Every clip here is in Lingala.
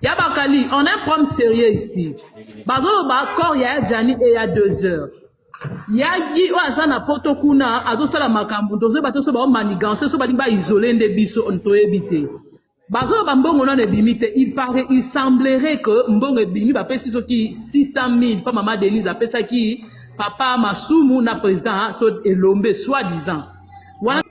Yabakali, on a un problème sérieux ici. Bazolo ba corps ya Jani et il y a 2 heures. Yagi wa sana poto kuna azosala makambo dozo bato so ba manigance so ba dimba isoler nde biso on to ebité. Bazolo ba mbongo non ebimite, il semblerait que mbongo ebimi ba pesi so ki 600 000 pa maman Denise apesa ki papa Masumu na président so elombe soi-disant. Voilà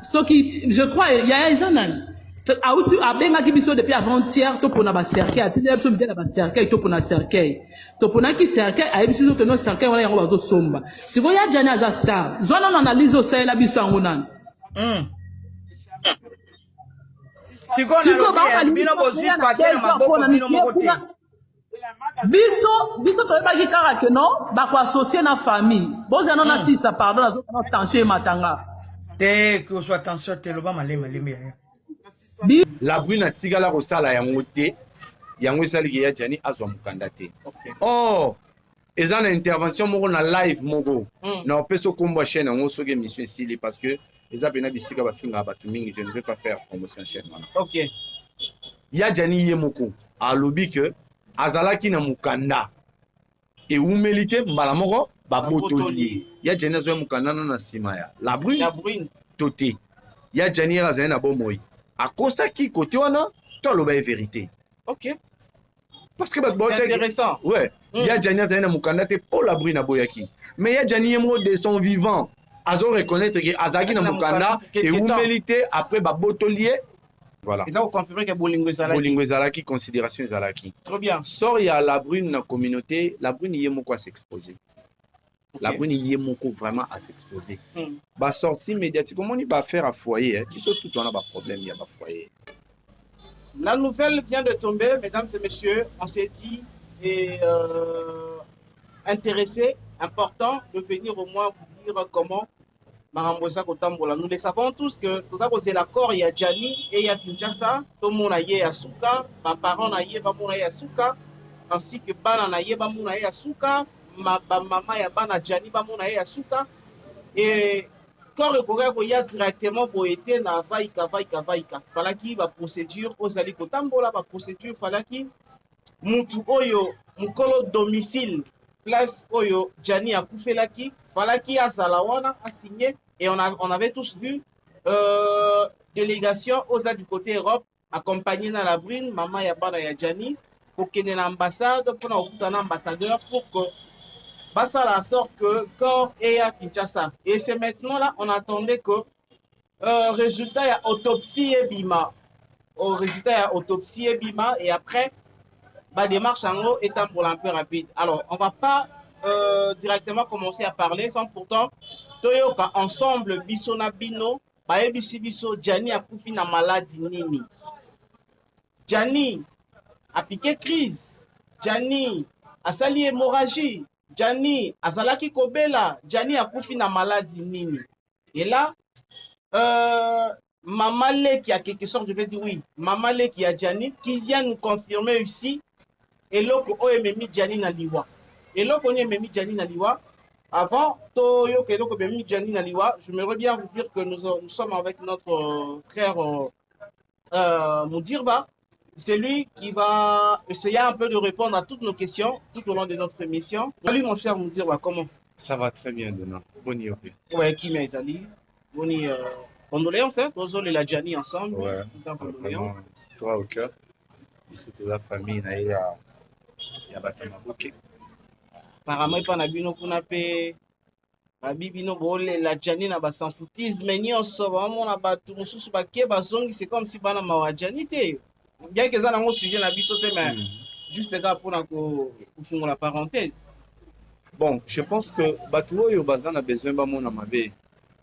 ce qui je crois il y a un auti abengaki biso depuis avant-hier to pona ba cercueil atindi biso bidela ba cercueil to pona cercueil to pona ki cercueil ayebi biso que no cercueil wana yango bazo somba siko ya Jani aza star zona na analyse osala biso yango nani siko ba bino bozi paquet na maboko bino moko te biso to ebaki kaka que non ba ko associer na famille boza non na sisa pardon na zo tension e matanga te que soit tension te loba malema lembe la brune tigala kosala yango te yango esaliki ya Jani azwa mokanda te or eza na intervention moko na live moko na opesa okombo chaîne yango soki émission esili parce que eza pena bisika bafinga bato mingi je ne vais pas faire promotion chaîne wana ok ya Jani ye moko alobi ke azalaki na mokanda ewumeli te mbala moko babotoli ya Jani azwa mokanda na nsima ya la brune to te ya Jani azali na bomoi akosaki côté wana to aloba e vérité ok parce que c'est intéressant ouais ya Jani azali na mokanda te po la brune aboyaki mais ya Jani ye moko de son vivant azo reconnaître que azalaki na mokanda ewumeli te après babotoli ye voilà ils ont confirmé que bolingo ezalaki considération ezalaki trop bien sort ya la brune na communauté la brune ye moko à s'exposer la brune y est moko vraiment à s'exposer. Bah sortie médiatique, comment il va faire à foyer? Qui sont tout on a pas problème il y a pas foyer. La nouvelle vient de tomber, mesdames et messieurs. On s'est dit et intéressé, important de venir au moins vous dire comment Marambosa Kotambola. Nous le savons tous que tout ça c'est l'accord. Il y a Jani et il y a Kinshasa. Tout le monde a yé Asuka, ma parent a yé Bamona Asuka, ainsi que Bana a yé Bamona Asuka. Ma maman ya bana Jani ba mona ya suka et quand il y a directement pour été na vaika falaki ba procédure ozali kotambola ba procédure falaki mutu oyo mukolo domicile place oyo Jani akufelaki falaki azala wana a signé et on avait tous vu délégation oza du côté Europe accompagné na la brune maman ya bana ya Jani pour qu'il y ait une ambassade pour un ambassadeur pour que ça la sorte que corps est à Kinshasa. Et c'est maintenant là, on attendait que résultat, il y a autopsie et bima. Au résultat, il y a autopsie et bima. Et après, bah, démarche en haut étant pour un peu rapide. Alors, on ne va pas directement commencer à parler sans pourtant, Toyoka, ensemble, Bissona Bino, bah, Biso, Jani a coupi na maladie nini. Jani a piqué crise. Jani a sali hémorragie. Jani azalaki kobela, Jani akufi na maladie nini. Et là, Maman Lé qui a quelque sorte, je vais dire oui, Maman Lé qui a Jani, qui vient nous confirmer ici, et l'autre OMMI Jani Naliwa. Et l'autre OMMI Jani Naliwa, avant, Toyo Keloko Memi Jani Naliwa, j'aimerais bien vous dire que nous sommes avec notre frère Moudirba. C'est lui qui va essayer un peu de répondre à toutes nos questions tout au long de notre émission. Salut mon cher Moudirba, comment? Ça va très bien, Dona. Boni ok. Ouais, qui m'a sali. Boni condoléances, hein? Tous les la Jani ensemble. Ouais. Condoléances. Toi au cœur. Ici toute la famille na ya batema ok. Apparemment pas na bino kuna pe babino bole la Jani na ba sans foutisme nyonso ba mona batu mususu baké bazongi c'est comme si bana mawa Jani te. Bien que ça n'a pas sujet la bisote, mais juste là pour la parenthèse. Bon, je pense que Batuo yo bazan a besoin de mon amabe.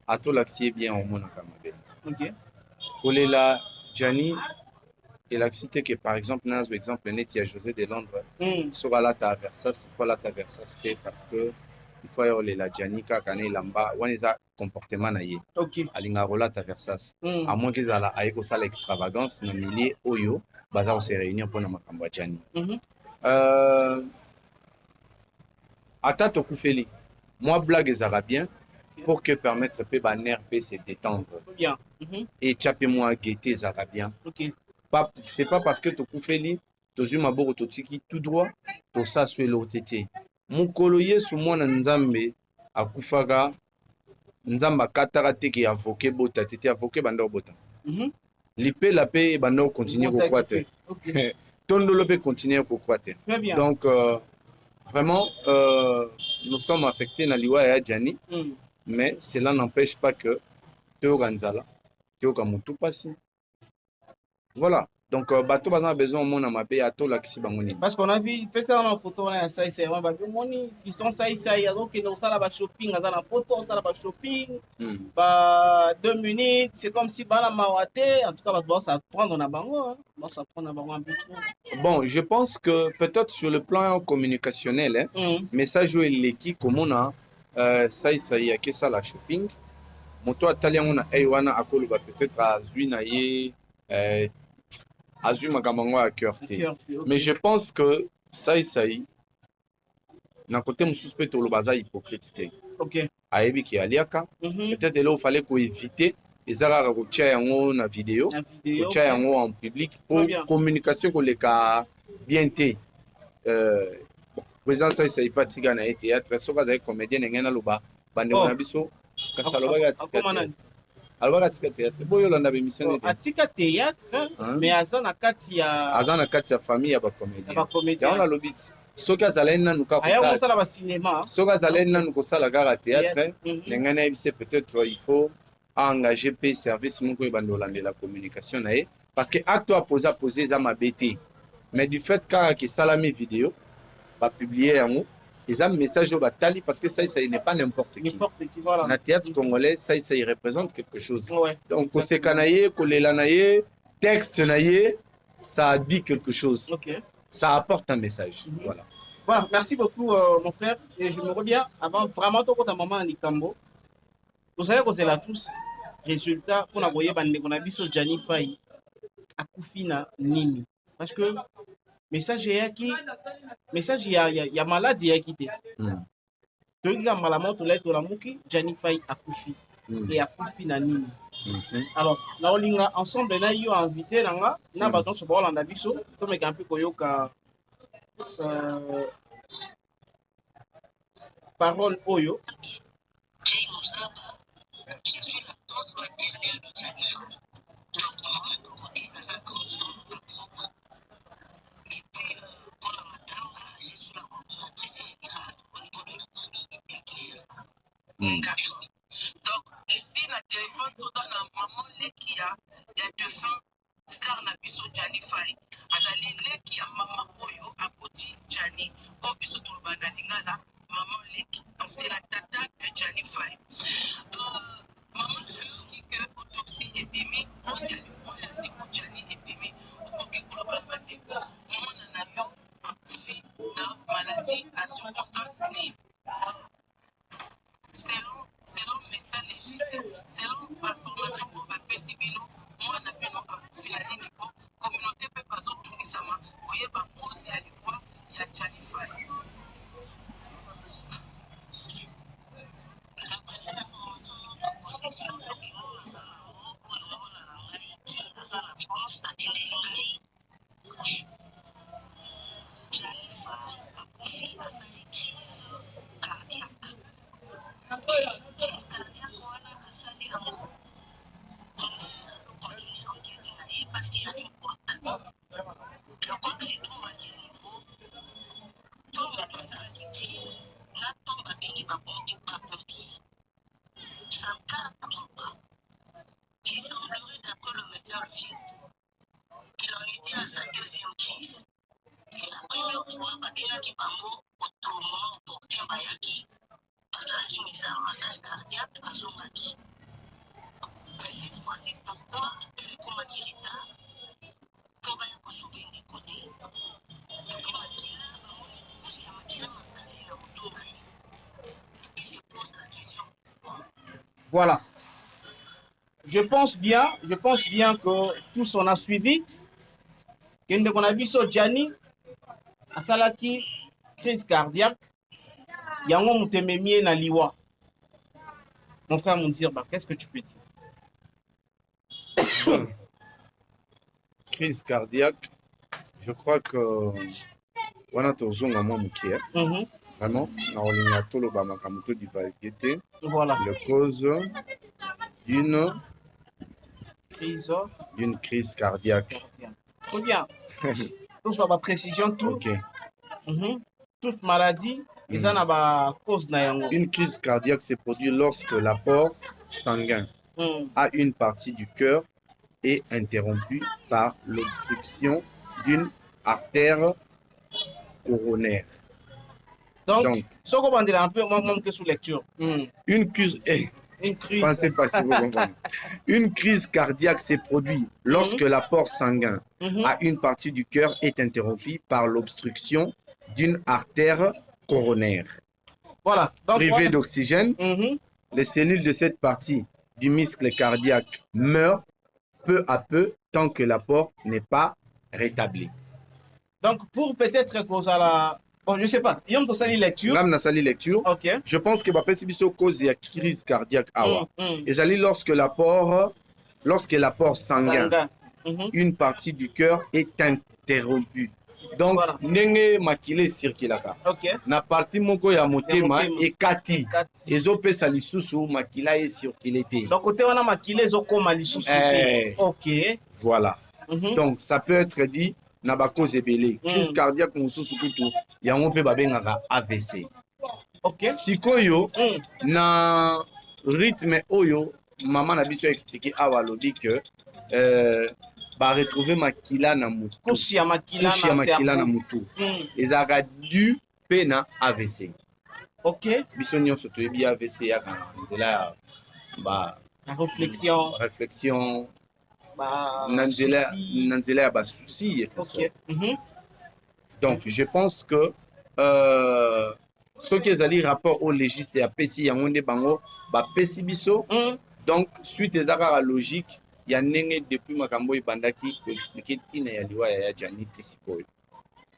À tout l'accès bien au monde amabe. Ok. Pour les la Jani et l'accité que par exemple, dans l'exemple net, il y a José de Londres. Sur la Taversas, il faut la Taversas parce que il faut y la Jani kakane lamba. On est à comportement naïe. Ok. Alinga rola Taversas. À moins qu'ils aient aïko ça l'extravagance, nos milliers oyo. Bazar se réunir pour makambo Jani. Ata tokufeli. Moi blague les arabiens pour que permettre pe baner pe se détendre. Bien. Et tchapé moi gaieté les arabiens. OK. c'est pas parce que tokufeli tozwi maboko totiki tout droit tosaswela otete mokolo yesu mwana nzambe akufaka nzambe akataka teke avoke bota tete avoke banda obota lipela mpe banda okontinue kokwa te tondolo mpe continue kokwa te donc vraiment nous sommes affectés na liwa ya Djani mais cela n'empêche pas que toyoka nzala toyoka motu pasi voilà donc bato baza besoin au monde mabe ya tolakisi bango nini parce qu'on a vu peut-être dans photo na sai sai ba moni ils sont sai sai donc ils sala ba shopping dans la photo sala ba shopping ba 2 minutes c'est comme si bana mawate en tout cas ba ça prendre na bango ba ça prendre na bango un peu trop. Bon je pense que peut-être sur le plan communicationnel message ou eleki komona sai sai ya kesa la shopping moto atali yango na wana akoloba peut-être azwi na ye azwi makambo yango ya cœur te mais je pense que sai na côté mosusu mpe toloba aza hypocrite te ayebi ki aliaka peut-être elo fallait koéviter eza kaka kotia yango na video kotia yango en public po communication koleka bien te président sai pa tika na ye théâtre soki azali comédien ndenge naloba bandeko na biso kasi alobaki atika alobaka atika théâtre boyo olanda bémission atika théâtre mais aza na kati ya famille ya bacomédien yango nalobi ti soki azalaki nanu soki azalaki nanu kosala kaka théâtre ndenge nayebi se peut-être il faut engager mpe service moko ebanda olandela communication na ye parce que acte apose eza mabe te mais du fait kaka kesalami video bapublie yango eza message oyo batali parce que ça n'est pas n'importe qui voilà. Na théâtre congolais ça il représente quelque chose donc koseka na ye kolela na ye texte na ye ça dit quelque chose ça apporte un message voilà merci beaucoup mon frère et je me reviens avant vraiment tout ta maman likambo vous savez que c'est là tous résultat pour envoyer bandeko na biso Djani Faye akufina nini parce que message ya maladie ya kité donc la maladie to lettre la muki Djani Faye akufi et akufi na nini alors na olinga ensemble na yo invité nanga na baton so bolanda biso to me kampi koyoka parole oyo Donc, ici, na téléphone, tout dans la maman Lekia, il y a deux femmes, star na biso Djani Faye. Azali Lekia, maman Oyo, à côté Djani, au biso tout le bana lingala, maman Leki. Donc, c'est la tata de Djani Faye. Maman, je dis que autopsie est bimi, on s'y a du point, il y a des Djani est bimi, au coquet pour le bana lingala. Maman en avion, a couché, na maladie, à circonstance libre. Selon médecin légiste, selon la formation pour la PCBino, moi, on a fait nos finales niveau, communauté peut pas autour sama, vous voyez, par cause, il y a du poids, il y a Djani Faye. Voilà. Je pense bien que tous on a suivi. Quand on a vu ça, Djani, à Salaki, crise cardiaque, yango mutememie na liwa. Mon frère me dit, qu'est-ce que tu peux dire? crise cardiaque, je crois que on a toujours un moment qui est vraiment on a tout le bamakamuto du variété. Voilà. Le cause d'une crise cardiaque. Très bien. Tout ça, précision, tout. Ok. Toute maladie, ils en ont cause. Une crise cardiaque se produit lorsque l'apport sanguin à une partie du cœur est interrompu par l'obstruction d'une artère coronaire. Donc, ce qu'on va dire un peu, moi, que sous lecture. Une crise. Pensez pas si vous comprenez. Une crise cardiaque se produit lorsque l'apport sanguin à une partie du cœur est interrompu par l'obstruction d'une artère coronaire. Voilà. Donc, privée d'oxygène, les cellules de cette partie du muscle cardiaque meurent peu à peu tant que l'apport n'est pas rétabli. Donc, pour peut-être cause à la... Bon, je ne sais pas. Il y a une salle lecture. Là, salle lecture. Ok. Je pense que la cause de la crise cardiaque, et ça lorsque l'apport sanguin, une partie du cœur est interrompue. Donc, nenge makile circulaka. Ok. Na partie moko ya motema ekati. Ezopesa lisusu makila e circulité. Donc, côté on a makile ezokoma lisusu. Ok. Voilà. Donc, ça peut être dit na ba cause ebele. Crise cardiaque mususu kutu yango pe babengaka AVC. Ok. Sikoyo na rythme oyo maman na biso expliqué awa lobi que ba retrouver makila na mutu. Couche ya makila na mutu. Ezaka du pe na AVC. Ok. Biso nyonso toyebi AVC ya kana nzela ba réflexion nanzela ya ba souci. Ok. Donc je pense que ce qui est rapport au légiste ya pesi yango nde bango ba pesi biso. Donc suite ezaka logique ya ndenge depuis makambo ebandaki ko expliquer tina ya liwa ya Jani Tisikoyo.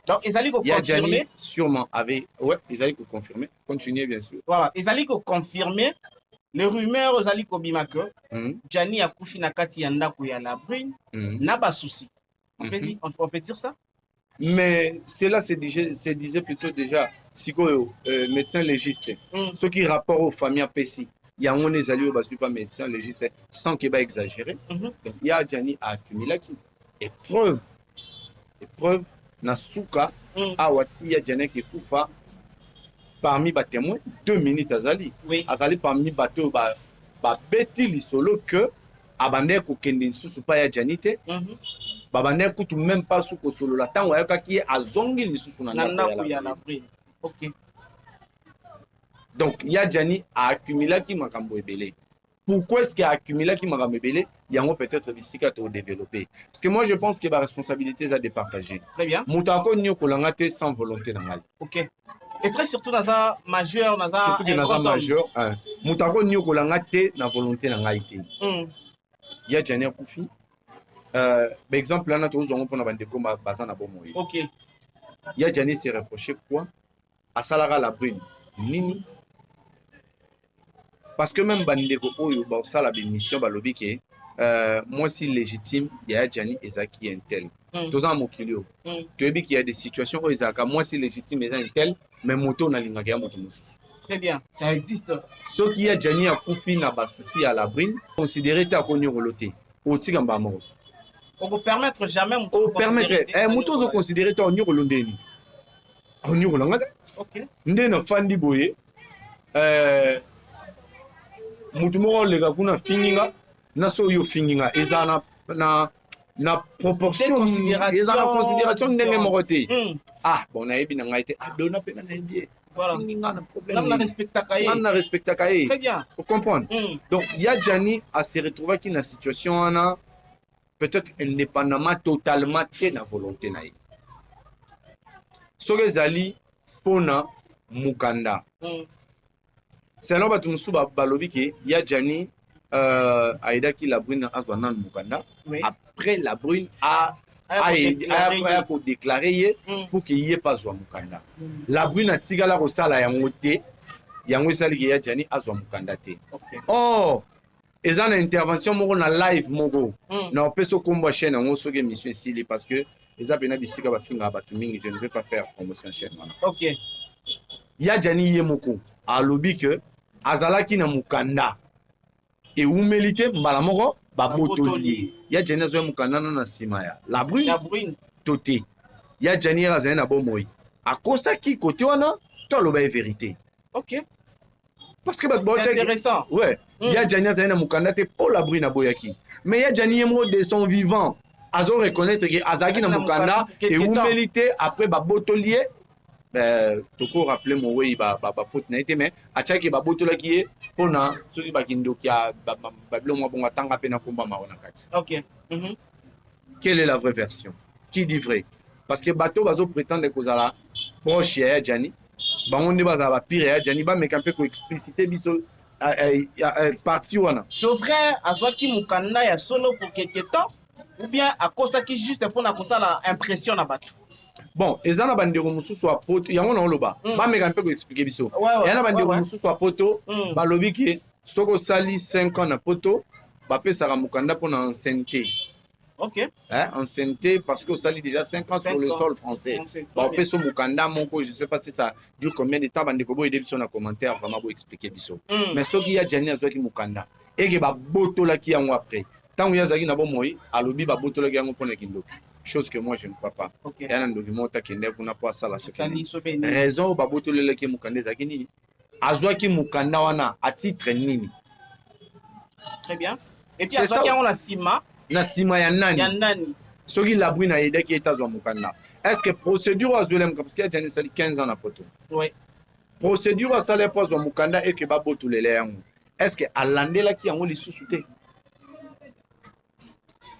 Donc ezali ko confirmer sûrement avec ezali ko confirmer. Continuez bien sûr. Voilà, ezali ko confirmer les rumeurs ezali ko bimaka Jani akufi na kati ya ndako ya Labrine na ba souci. On peut dire ça? Mais cela se disait plutôt déjà Sikoyo médecin légiste. Ce qui rapport aux familles Pessi. Il y a un ezali ba pas médecin légiste sans qu'il va exagérer. Donc il y a Jani a accumulé qui épreuve na suka awati ya Jani qui kufa parmi ba témoins 2 minutes azali. Azali parmi bateau ba beti lisolo que abande ko kende susu pa ya Jani te. Babande kutu même pas sous ko solo la tango ayoka ki azongi lisusu na ndako ya Labrine. OK. Donc, il y a Jani a accumulé qui m'a camboébélé. Pourquoi est-ce qu'il a accumulé qui m'a camboébélé? Il y a peut-être des cycles à développer. Parce que moi, je pense que la responsabilité est à départager. Très bien. Moutako n'y a pas sans volonté dans la. Ok. Et très surtout dans un majeur, dans un. Surtout dans un majeur. Moutako n'y a pas sans volonté dans la. Il y a Jani Koufi. Par exemple, là, nous avons pour la combat basé na bomoy. Ok. Il y a Jani s'est reproché quoi? À Salara Labrine. Nini. Parce que même bandeko oyo ba sala be mission ba lobi ke moi si légitime il y a Jani Ezaki intel. Tous en mokilio. Tu dis qu'il y a des situations où Ezaka moi si légitime Ezaki intel mais moto na linga ya moto mususu. Très bien, ça existe. Ce qui a Jani a confié na ba souci à Labrine, considérer ta konyo roloté. O tigamba mo. On peut permettre jamais moto permettre moto zo considérer ta onyo rolondeni. Onyo rolanga. OK. Ndena fandi boye mutu moko lega kuna finginga na so yo finginga eza na proportion eza na considération ndenge moko te bon nayebi na ngai te dona pe na yebi finginga na problème na respectaka ye très bien vous comprendre donc ya Jani a se retrouver qui na situation ana peut-être indépendamment totalement te na volonté na ye soki ezali pona mukanda selon bato mosusu balobi ke ya Jani aidaki Labrine azwa nanu mukanda après Labrine a déclaré ye pour que ye pas azwa mukanda Labrine atikala kosala yango te yango esali ke ya Jani azwa mukanda te or eza na intervention moko na live moko na opesa okombo chaîne yango soki émission esili parce que eza pena bisika bafingaka bato mingi, je ne vais pas faire promotion chaîne wana. Ok. Ya Jani ye moko alobi ke azalaki na mukanda ewumeli te mbala moko babotoli ya Jani azwa mukanda na nsima ya la brune to te. Ya Jani azali na bomoi akosaki kote wana to aloba ye vérité. Ok. Parce que c'est intéressant. Ouais. Ya Jani azali na mukanda te po la brune aboyaki. Mais ya Jani ye moko de son vivant azo reconnaître que azalaki na mukanda ewumeli te après babotoli toko rappeler mon way ba faute na été mais achaki ba botolaki ye pona soki bakindoki ya babilo mwa bonga tanga pe na komba maona kati. OK. Quelle est la vraie version? Qui dit vrai? Parce que bato bazo prétendre que ça proche ya Jani bango nde baza ba pire ya Jani ba meka pe ko expliciter biso parti wana. So frère azwaki mukanda ya solo pour quelque temps ou bien akosaki juste pour na kosala impression na bato? Bon, eza na bandeko mosusu ya poto yango na oloba bameka mpe koexplike biso eya na bandeko mosusu ya poto balobi ke soki osali 5 ans na poto bapesaka mokanda mpona ancienneté. Ok. Ancienneté parce que osali déjà 5 ans sur le sol français bapesa mokanda moko, je sais pas si ça dure combien de temps, bandeko boyede biso na commentaire vraiment boexplike biso. Mais soki ya Jani azwaki mokanda eke babotolaki yango après ntango ye azalaki na bomoi alobi babotolaki yango mpona kindoki. Chose que moi je ne crois pas. Il y a un document qui est pour pas ça la raison au baboto le qui mukande zakini azwa ki mukanda wana à titre nini. Très bien. Et puis azwa ki on la sima ya nani soki la brune aide qui est azwa mukanda. Est-ce que procédure azolem parce qu'il y a déjà 15 ans na poto. Oui. Procédure asale pas azwa mukanda et que baboto le yango. Est-ce que alandela ki yango lisusu te?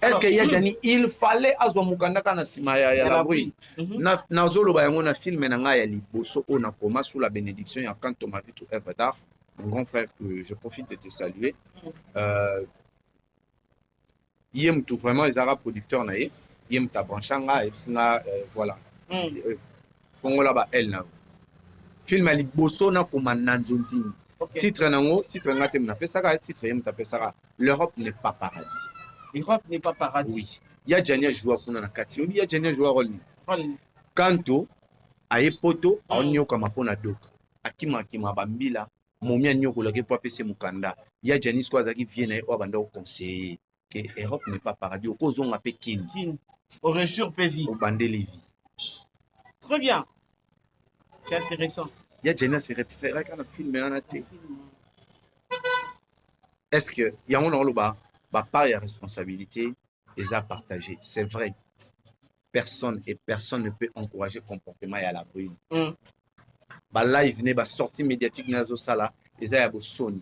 Est-ce que ya Jani il fallait azwa mukanda kana sima ya la brune na zolo ba yango na film na nga ya liboso on a koma sous la bénédiction ya quand on m'a vu tout œuvre d'art, mon grand frère que je profite de te saluer. Yem tout vraiment les arabes producteurs na yem ta branchanga et singa voilà. Fongola ba elle na film ya liboso na koma nanzonzi. Titre nango titre ngate na pesaka titre yem ta pesaka l'Europe n'est pas paradis. L'Europe n'est pas paradis. Oui. Il y a Jani joué pour na kati. Il y a Jani joué rôle. Kanto aye poto onyo kama pona dok. Akima bambila momia nyoko la ke po pese mukanda. Il y a Jani squaza qui vient na o banda au conseiller que Europe n'est pas paradis. Au kozon a Pékin. Au resur pevi. Au bandé levi. Très bien. C'est intéressant. Il y a Jani se référé quand le film na té. Est-ce que y a on le bas part de responsabilité les a partagé. C'est vrai. Personne ne peut encourager le comportement à la brune. Live ne ba sortie médiatique na zo sala les a soni.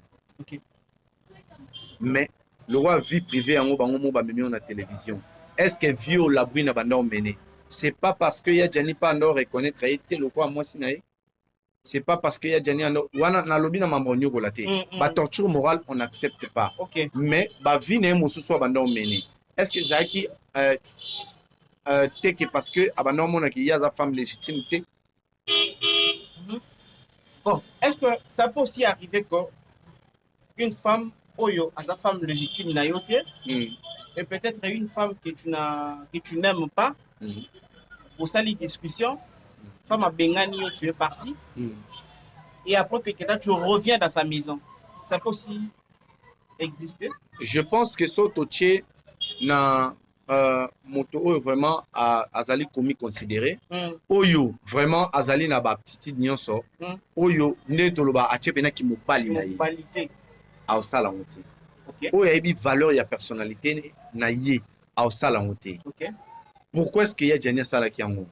Mais le roi vie privée en bango mo ba memi na télévision. Est-ce que vieux la brune na banda mené? C'est pas parce que ya Jani pas ndor reconnaître été le quoi moi sinae. C'est pas parce qu'il y a Jani wana na lobi na mambo nyoko la te. Ba torture morale on n'accepte pas. Mais ba vie ne mo so banda mené. Est-ce que Zaki que parce que abandon mona ki ya za femme légitime te? Bon, est-ce que ça peut aussi arriver que une femme oyo a sa femme légitime na yote et peut-être une femme que tu n'aimes pas pour ça les discussions femme a bengani tu es parti et après que tu reviens dans sa maison, ça peut aussi exister? Je pense que sotoche na moto oyo vraiment azali komi considéré oyo vraiment azali na ba petite nyonso oyo nde toloba achepena ki mobali na ye a osala ngote oyo yebi valeur ya personnalité na ye a osala ngote. Pourquoi est-ce qu'il y a Jani sala ki yango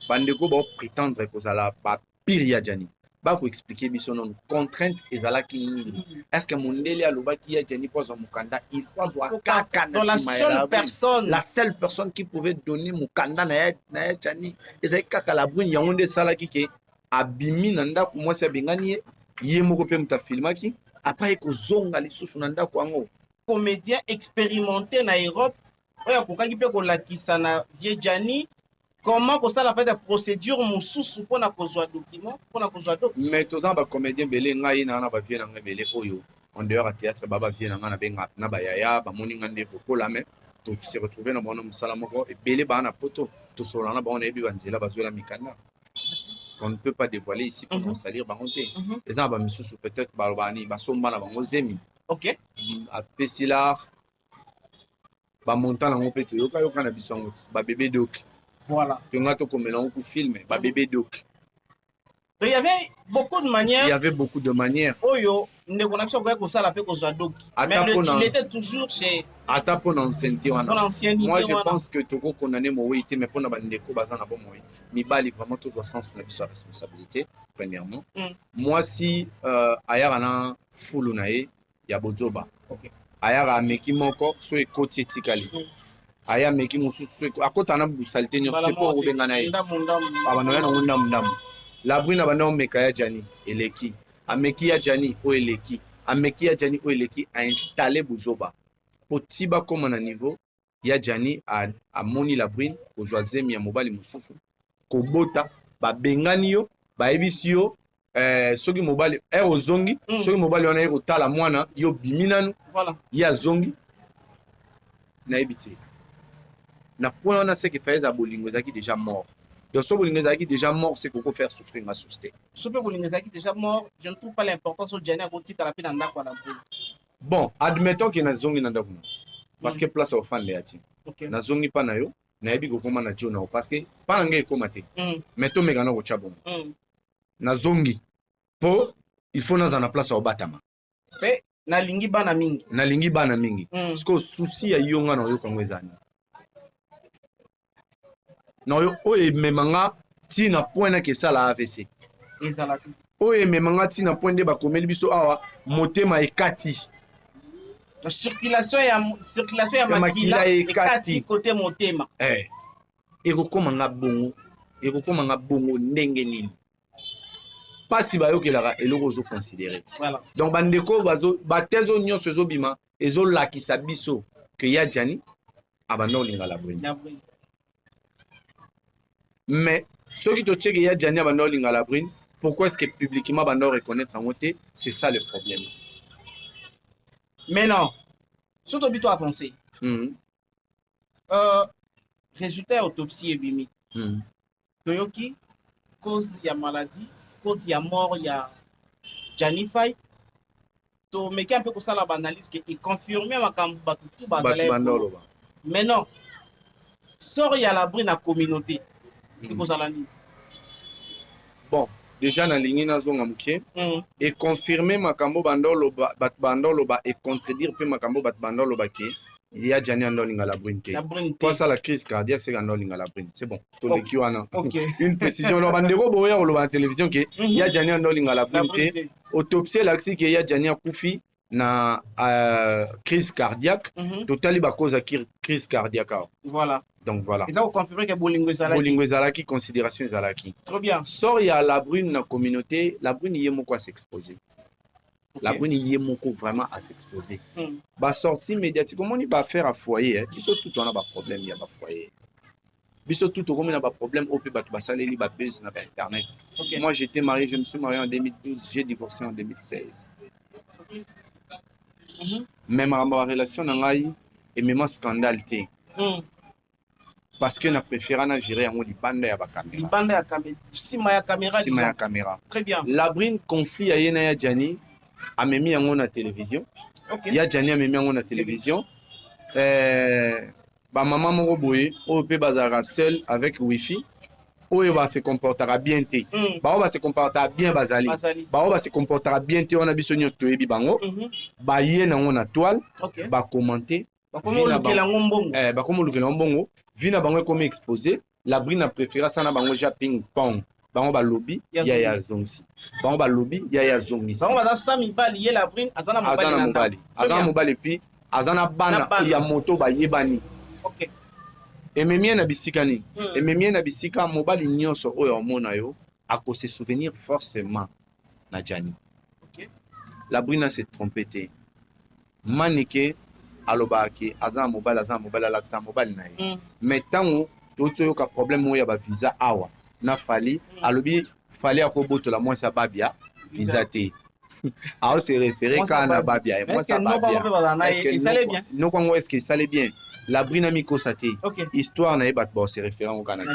bandeko ba prétendre que sala ba pire ya Jani ba ko expliquer biso non contrainte ezala ki nini? Est-ce que mondele aloba ki ya Jani poza mukanda il faut avoir kaka na la seule personne qui pouvait donner mukanda na Jani ezali kaka la brune yango nde sala ki ke abimi na ndako mwasi abengani ye moko pe muta filmaki après ko zonga lisusu na ndako yango. Comédien expérimenté na Europe oya kokaki pe ko lakisa na vie Jani comment que ça la fait procédure mosusu pona kozwa document pona kozwa doc. Mais tous ba comédien belé ngai na ba vie na ngai belé oyo en dehors à théâtre baba vie na ngana benga na ba yaya ba moni ngande ko la mais to se retrouver na bono musala moko et belé ba na poto to solana ba on ebi banzela bazola mikanda. On ne peut pas dévoiler ici pour salir bangonté. Les gens ba misusu peut-être ba bani ba somba na bango zemi. OK. A Pesilar ba montant na ngope to yoka yoka na bisongo ba bébé doc. Voilà. Tu as tout comme on filme ba bébé doc. Il y avait beaucoup de manières. Il y avait beaucoup de manières. Oyo, ne connaissons pas que ça la fait qu'on soit doc. Mais il était toujours chez. Ata pour l'ancienneté. Moi, je pense que Togo condamné Moïté, mais pour na bandeko bazana bon Moï. Mi bali vraiment toujours sens na sa responsabilité premièrement. Moi si ayara fulu nae ya bozoba. OK. Ayara meki moko so ekoti etikali. Aya meki mususu akota na busalité nyonso te pour obenga nae. Abanoya na ndam. La brune abandon mekaya Jani eleki. Ameki ya Jani o eleki. Ameki ya Jani o eleki a installé Buzoba. Pour tiba comme à niveau, ya Jani a moni la brune aux oisem ya mobali mususu. Kobota ba bengani yo, ba ebisio soki mobali ozongi, soki mobali wana otala mwana yo biminanu. Voilà. Ya zongi na ebiti. Na point on a ce qui fait za bolingo zaki déjà mort. Donc, si vous êtes déjà mort, c'est qu'on peut faire souffrir ma société. Si vous êtes déjà mort, je ne trouve pas l'importance de Djani à côté de la peine en d'accord. Bon, admettons qu'il y a une zone dans parce que place au fan de Yati. Na zone pas na yo, na ebi ko koma na jona parce que pas ngé ko maté. Mettons megana ko chabon. Na zongi. Po il faut na za place au batama. Pe na lingi bana mingi. Na lingi bana mingi. Parce que souci ya yonga na yo kongwezani. Non, oye memanga tina point na kesa la AVC. Ezalaki. Oye memanga tina point de ba komeli biso awa motema ekati. La circulation ya makila ekati côté motema. Ekokoma nga bongo ndenge nini. Pasi ba yokelaka eloko zo considérer. Voilà. Donc bandeko bazo batezo nyonso zo bima ezo lakisa biso que ya Jani abanda olinga la brune. Mais ceux qui te checkent il y a Jani abandon linga la brune, pourquoi est-ce que publiquement abandon reconnaître en côté? C'est ça le problème. Mais non, surtout bito avancé. Résultat autopsie et bimi. Toyoki, cause ya maladie, cause ya mort ya Jani Faye. To meki un peu comme ça la banalise qui confirme ma kamba tout bazalé. Mais non, sort ya la brune à communauté. Bon, déjà na lingi na zonga muke et confirmer makambo bandolo bat bandolo ba et contredire pe makambo bat bandolo ba ki il y a Jani andolinga la brune. Quoi ça la crise cardiaque c'est andolinga la brune. C'est bon. To le kiwana. Une précision lo bandero boya lo ba télévision que il y a Jani andolinga la brune. Autopsie l'axi que il y a Jani akufi na crise cardiaque totali ba cause crise cardiaque. Voilà. Donc voilà. Et ça vous confirmez que Bolingo Zalaki. Bolingo Zalaki, considération Zalaki. Trop bien. Sort il y a la brune dans la communauté, la brune y est beaucoup à s'exposer. La brune y est beaucoup vraiment à s'exposer. Bah sortie médiatique, comment on va faire à foyer? Qui sont tout on a pas problème, il y a pas foyer. Biso tout comme on a pas problème, au peut battre ça les liba buzz na internet. Moi j'étais marié, je me suis marié en 2012, j'ai divorcé en 2016. Même ma relation n'angai et même un scandale té. Parce que na préféré na gérer en libanda ya ba caméra. Libanda ya caméra. Sima ya caméra. Sima ya caméra. Très bien. La brine conflit ya yena ya Jani a memi yango na télévision. OK. Ya Jani a memi yango na télévision. Ba maman moko boye o pe bazara seul avec wifi. Oyo ba se comportera bien té. Ba va se comportera bien bazali. Ba va se comportera bien té on a biso nyos to yebi bango. Ba yena ngo na toile. Ba commenter. Bakomo lukela mbongo vina bango comme exposé la brine a préféré ça na bango ja ping pong bango ba lobby ya zongsi bango ba lobby ya zongsi bango ba sami bali ye la brine azana mobali puis azana bana ya moto ba yebani. OK. Ememie na bisikani ememie na bisika mobali nyonso oyo omona yo ako se souvenir forcément na Jani. OK. La brine s'est trompée manike alobaki azan mobile alaksa mobile na ye mais tango to ka problème mo ya ba visa awa na fali alobi fali akoboto la moi sa babia visa te Ah, se référer quand on va bien. Moi, ça va bien. Est-ce que ça allait bien? La brina miko sate. Histoire na ebat bon, c'est référent au Canada.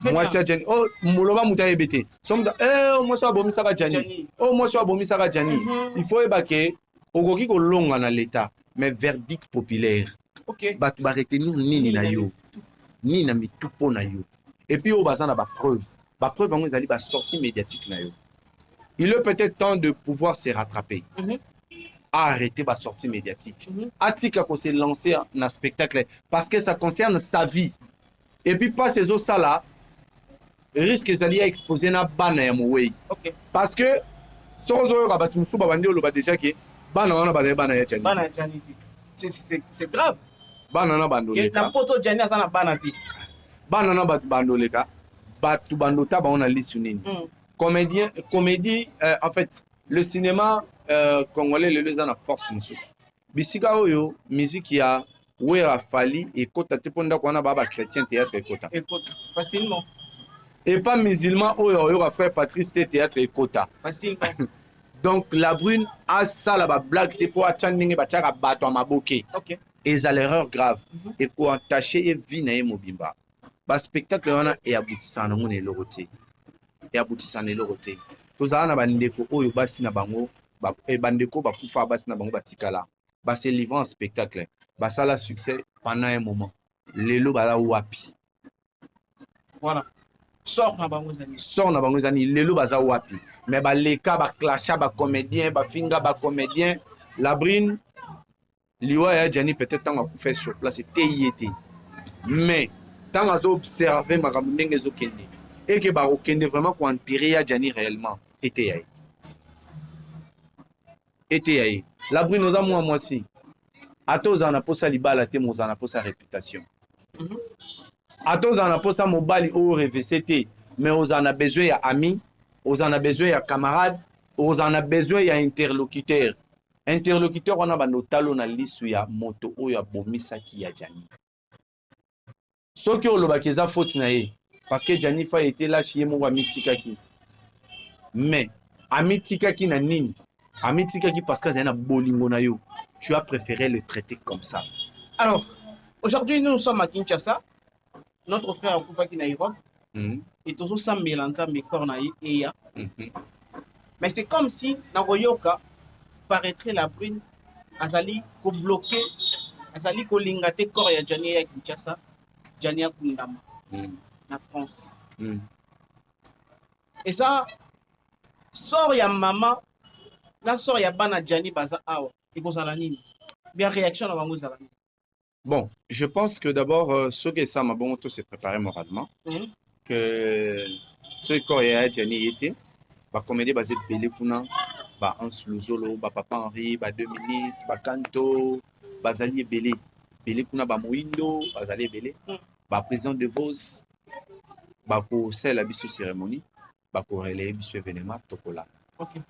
Moi, c'est Jani. Oh, Moloba Mouta ebete. Moi, ça abomi ça va Jani. Oh, moi, ça abomi ça va Jani. Il faut ébaquer. Ogoki ko longa na l'état. Mais verdict populaire. Bat ba retenir nini na yo. Ni na mitupo na yo. Et puis, au bazan na ba preuve. Ba preuve, on a ba sortie médiatique na yo. Il est peut-être temps de pouvoir se rattraper. À arrêter ma sortie médiatique. Atika qu'on s'est lancé dans un spectacle parce que ça concerne sa vie. Et puis pas ces autres ça là risque d'aller exposer na bana ya moué. Parce que sozo rabat musu babandi oloba déjà que bana wana bana ya Jani. Bana Jani. C'est grave. Bana na bandoleka. Et la poto Jani azana bana ti. Bana na bandoleka. Batu bandota ba on a lisunini. Comédie, en fait, le cinéma congolais, le gens a force mususu. Bisika oyo, musique ya wera fali et kota teponda kwana baba chrétien théâtre et kota. Facilement. Et pas musulman oyo a frère Patrice théâtre et kota. Facilement. Donc la brune a ça la blague te pour atchandinge ba tchaka bato maboke. Et ça l'erreur grave et pour entacher et vie na mobimba. Ba spectacle wana et aboutissant na mone loroté. Et aboutissant na loroté. Tozala na bandeko oyo basi na bango bandeko bakufa basi na bango batikala. Ba se livrer un spectacle. Ba ça la succès pendant un moment. Lelo bala wapi. Voilà. Sort na bango zani lelo baza wapi. Mais ba leka ba clasha ba comédien ba finga ba comédien la brine liwa ya Jani peut-être tant à faire sur place c'était yété. Mais tant à observer ma ramundenge zokende et que ba okende vraiment ko enterrer ya Jani réellement était la brine oza moi aussi ato za na posa libala te mo za na posa réputation. Ato za na posa mobali o revct mais on en a besoin ya amis, on en a besoin ya camarades, on en a besoin ya interlocuteur. Interlocuteur on a ba notalo na lisu ya moto oyo abomisaki ya Jani. Soki olobaki eza faute na ye parce que Jani fa était là chez mo wa mitikaki. Mais amitikaki na nini? Amitikaki parce que c'est un bolingo na yo. Tu as préféré le traiter comme ça. Alors, aujourd'hui nous sommes à Kinshasa. Notre frère Akufa qui est en Europe. Et tout ça mélange mes corps et ya. Mais c'est comme si dans Royoka paraîtrait la brune azali ko bloquer azali ko lingate corps ya Jani ya Kinshasa Jani ya Kundama na France. Et ça sort ya maman na sort ya bana Jani baza awa et kozala nini bien réaction na bango zala. Bon, je pense que d'abord ce que ça m'a bon tout s'est préparé moralement que ce corps ya Jani était ba comédie basé belé kuna ba Hans Luzolo ba Papa Henri ba 2 minutes ba Kanto bazali belé kuna ba Moindo bazali belé ba président de Vos ba ko c'est la biso cérémonie ba ko relayer biso événement tokola.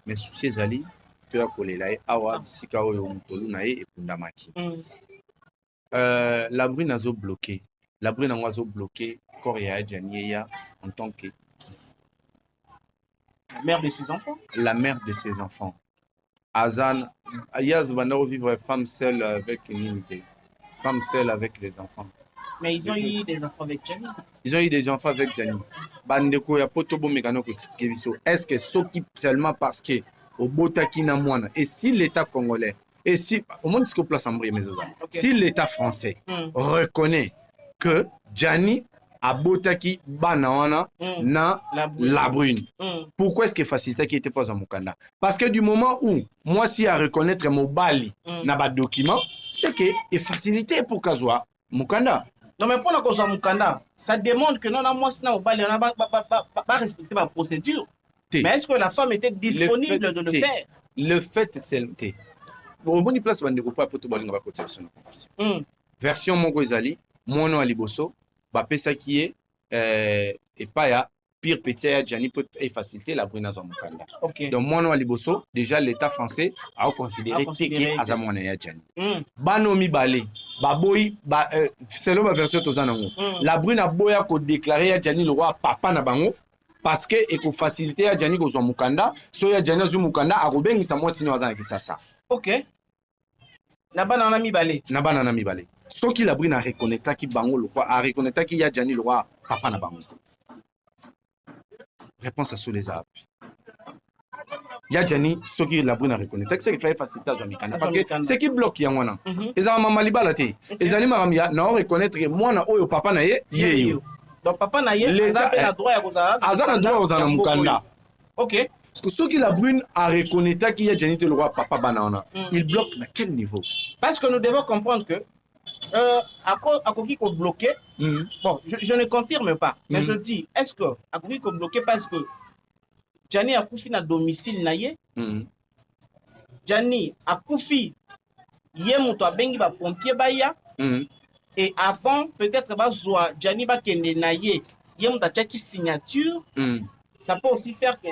Mais souci ezali to ya kolela awa bisika oyo mutolu na ye ekundamaki. La brune a bloqué. La brune a bloqué Korea Jania en tant que la mère de ses enfants. La mère de ses enfants. Azan, Ayaz Bandaro vivre femme seule avec une unité. Femme seule avec les enfants. Mais ils ont eu des enfants avec Jani. Ils ont eu des enfants avec Jani. Bandeko ya potobo mekano ko expliquer biso. Est-ce que s'occupe seulement parce que au botaki na mwana et si l'État congolais et si au monde ce que place en si l'État français reconnaît que Jani a botaki banawana na la brune. Pourquoi est-ce que facilité qui était pas en Mukanda? Parce que du moment où moi si à reconnaître mon bali na ba document, c'est que est facilité pour Kazwa Mukanda. Non mais pour la cause Mukanda, ça demande que non moi si na bali on a pas respecter ma procédure. Mais est-ce que la femme était disponible de le faire? Le fait c'est bon bonne place bandeko pas pour tout balinga ba côté son confusion. Version mongo ezali mono aliboso ba pesa qui est et pas ya pire petit ya Jani peut faciliter la brune azwa mukanda. Donc mono aliboso déjà l'état français a considéré que azamona ya Jani. Bano mibale ba boy ba selon ma version tozana ngo la brune a boya ko déclarer ya Jani le roi papa na bango parce que ekofacilité ya jani kozwa mukanda so ya jani azwi mukanda akobengisa mwasi nio aza na kisasa. Ok. Na bana na mibale. Na bana na mibale. Soki la brune a reconnectaki bango lokwa a reconnectaki ya jani lokwa papa na bango. Réponse à sous les appuis. Ya jani soki la brune a reconnectaki c'est qu'il fallait faciliter azwa mikanda parce que ce qui bloque ya mwana ezala mama libala te ezali makamia na reconnaître mwana oyo papa na ye yeyo. Donc papa na ye aza na droit ya kozala. Aza na droit kozala mukanda. Ok. Parce que ceux qui la brune a reconnaître qu'il y a Janité le roi papa banana, il bloque à quel niveau? Parce que nous devons comprendre que à Koki qu'on bloqué, bon, je ne confirme pas, mais je dis, est-ce que à Koki qu'on bloqué parce que Jani a koufi na domicile na ye, Jani a koufi ye muto abengi ba pompier baya, et avant peut-être ba zoa Jani ba kende na ye muto achaki signature. Ça peut aussi faire que...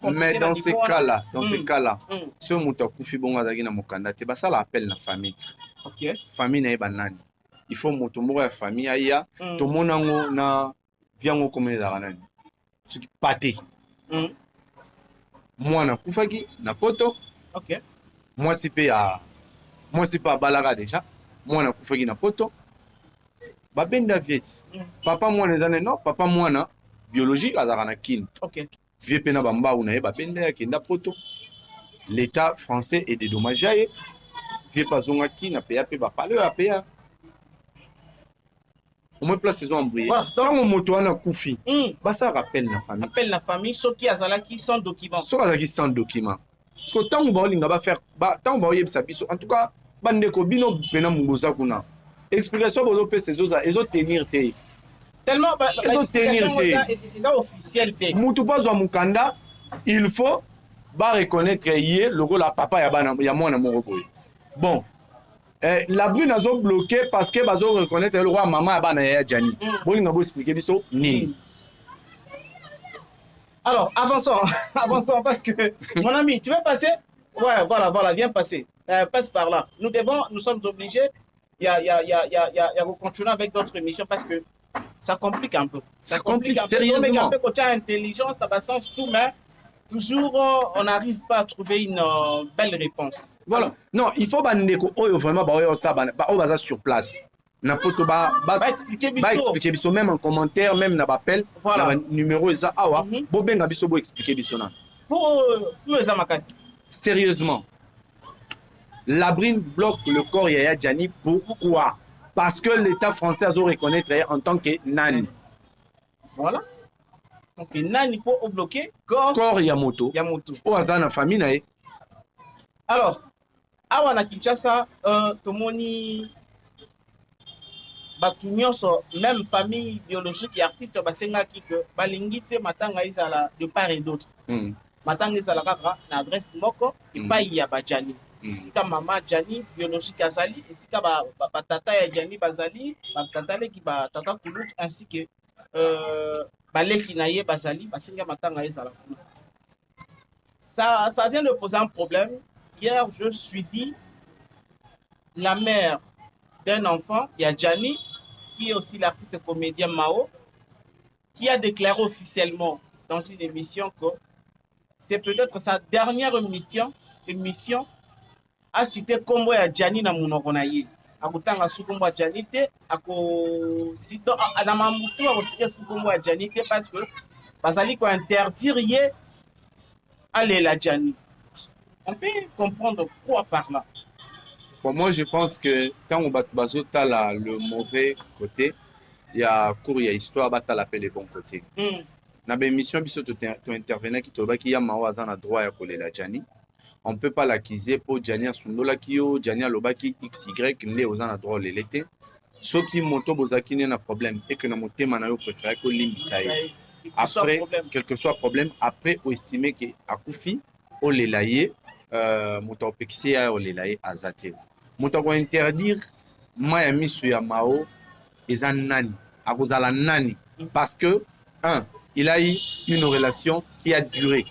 Mais dans ces cas-là, si on a koufi bonga dagi na mokanda, te basa la appel na famille. Ok. Famille na eba nani. Il faut motombo ya famille aya, to monango na viango komene da nani. Ce qui pâté. Moi na koufaki na poto. Ok. Moi si pas balaga déjà. Moi na koufaki na poto. Ba benda viet. Papa moi na non, papa moi na biologique azaka na kin. Ok. Vie pena bamba ou na yeba pende ya kenda poto. L'État français est dédommagé. Vie pas zonga kin na peya pe ba pale ya peya. Au moins place saison embrouillée. Voilà. Dans mon moto na koufi. Bah ça rappelle la famille. Appelle la famille ceux qui azalaki sans document. Ceux azalaki sans document. Parce que tant ba linga ba faire tant ba yebisa biso en tout cas bande ko bino pena mungoza kuna. Explication bozo pe ces autres et autres tenir te. Tellement l'explication est officielle. Moutou pas au mukanda, il faut reconnaître yé le rôle à papa ya moi na mon bon, la brune a bloqué parce que bazo reconnaître le roi maman ya bana ya Jani. Bon, il n'a expliquer biso ni. Alors, avançons parce que mon ami, tu veux passer? Ouais, voilà, viens passer. Passe par là. Nous sommes obligés. Il y a continuer avec d'autres émissions parce que ça complique un peu. Ça complique sérieusement. Un peu côté intelligence, ça va sens tout, mais toujours on n'arrive pas à trouver une belle réponse. Voilà. Non, il faut bandeko oyo vraiment baza sur place. N'importe ba expliquer biso même en commentaire, même na appel, voilà. Numéro eza awa, bo benga biso bo expliquer biso na. Pour flou eza makasi. Sérieusement. La brune bloque le corps Yaya Jani. Pourquoi? Parce que l'État français a reconnaître en tant que nani. Voilà. Donc nani pour bloquer corps Yamoto. O azana famille na. Alors, awa na Kinshasa, tomoni batu nyonso même famille biologique et artiste basenga ki que balingi te matanga izala de part et d'autre. Matanga izala kaka na adresse moko epai ya bajani. Isika mama Jani biologique azali, isika ba tata ya Jani bazali, ba tata leki ba tata kulut ainsi que baleki na ye bazali, basinga matanga ezala. Ça vient de poser un problème. Hier, je suivis la mère d'un enfant, il y a Jani, qui est aussi l'artiste comédien Mao, qui a déclaré officiellement dans une émission que c'est peut-être sa dernière émission a cité Kombo ya Jani na munoko na ye. Akutanga su Kombo ya Jani te, ako cito adama mutu akosite su Kombo ya Jani te parce que bazali ko interdire ye aller la Jani. On peut comprendre quoi par là. Bon, moi je pense que quand on bat le mauvais côté, il y a cours, il y a histoire, bat la paix les bons côtés. Dans l'émission, tu intervenais qui y a Mawazan a droit à coller la Jani. On ne peut pas l'acquiser pour Jani Sundola Kyo, Jani Lobaki XY, qui n'est aux a droit à l'été. Ce qui moto bozaki n'a un problème et que notre manayo préféré que l'imbisaï. Après, quel que soit le problème, après, on estime qu'à Koufi, on les laïe, moto pexia, on les laïe à Zate. Moto va interdire, moi, mis ya Mao, et un nani, à cause de la nani. Parce que, un, il a eu une relation qui a duré.